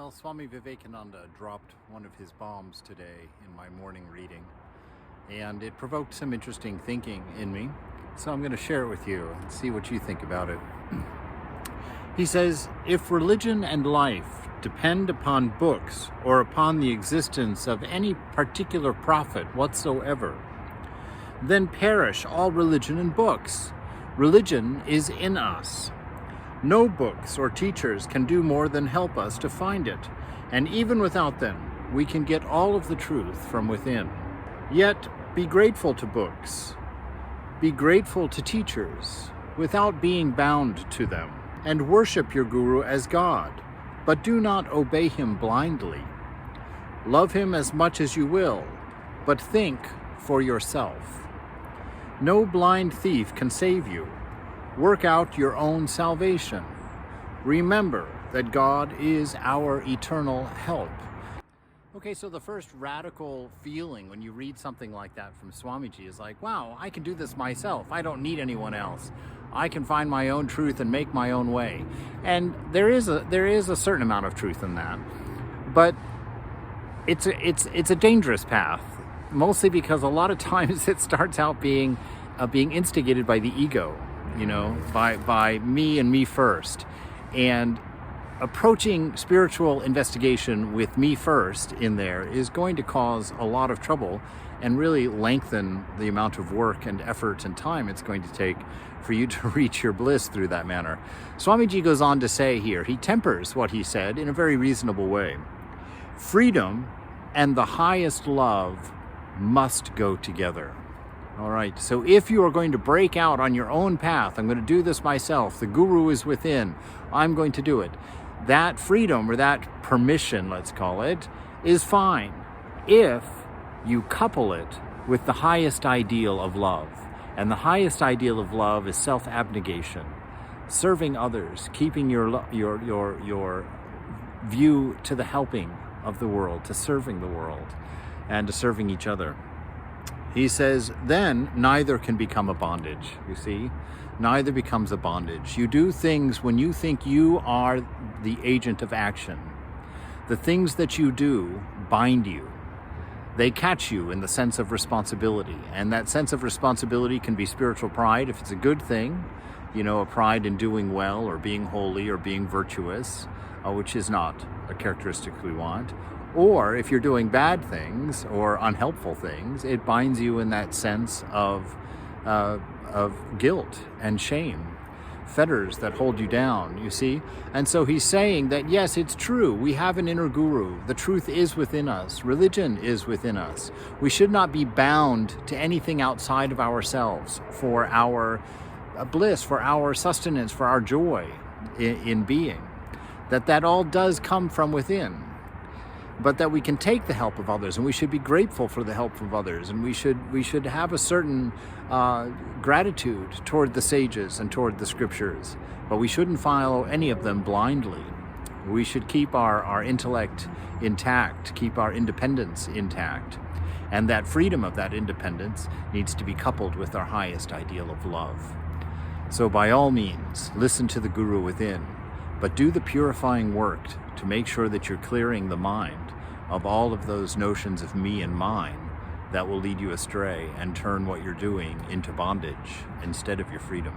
Well, Swami Vivekananda dropped one of his bombs today in my morning reading, and it provoked some interesting thinking in me. So I'm going to share it with you and see what you think about it. He says, if religion and life depend upon books or upon the existence of any particular prophet whatsoever, then perish all religion and books. Religion is in us. No books or teachers can do more than help us to find it, and even without them, we can get all of the truth from within. Yet, be grateful to books. Be grateful to teachers, without being bound to them, and worship your guru as God, but do not obey him blindly. Love him as much as you will, but think for yourself. No blind thief can save you. Work out your own salvation. Remember that God is our eternal help. Okay, so the first radical feeling when you read something like that from Swamiji is like, wow, I can do this myself. I don't need anyone else. I can find my own truth and make my own way. And there is a certain amount of truth in that. But it's a dangerous path, mostly because a lot of times it starts out being instigated by the ego. By me and me first. And approaching spiritual investigation with me first in there is going to cause a lot of trouble and really lengthen the amount of work and effort and time it's going to take for you to reach your bliss through that manner. Swamiji goes on to say here, he tempers what he said in a very reasonable way. Freedom and the highest love must go together. All right, so if you are going to break out on your own path, I'm going to do this myself, the guru is within, I'm going to do it. That freedom, or that permission, let's call it, is fine if you couple it with the highest ideal of love. And the highest ideal of love is self-abnegation, serving others, keeping your view to the helping of the world, to serving the world, and to serving each other. He says, then neither can become a bondage, you see? Neither becomes a bondage. You do things when you think you are the agent of action. The things that you do bind you. They catch you in the sense of responsibility. And that sense of responsibility can be spiritual pride if it's a good thing, a pride in doing well or being holy or being virtuous, which is not a characteristic we want. Or if you're doing bad things or unhelpful things, it binds you in that sense of guilt and shame, fetters that hold you down, you see? And so he's saying that, yes, it's true. We have an inner guru. The truth is within us. Religion is within us. We should not be bound to anything outside of ourselves for our bliss, for our sustenance, for our joy in being. That all does come from within. But that we can take the help of others, and we should be grateful for the help of others, and we should have a certain gratitude toward the sages and toward the scriptures, but we shouldn't follow any of them blindly. We should keep our intellect intact, keep our independence intact, and that freedom of that independence needs to be coupled with our highest ideal of love. So by all means, listen to the guru within, but do the purifying work to make sure that you're clearing the mind of all of those notions of me and mine that will lead you astray and turn what you're doing into bondage instead of your freedom.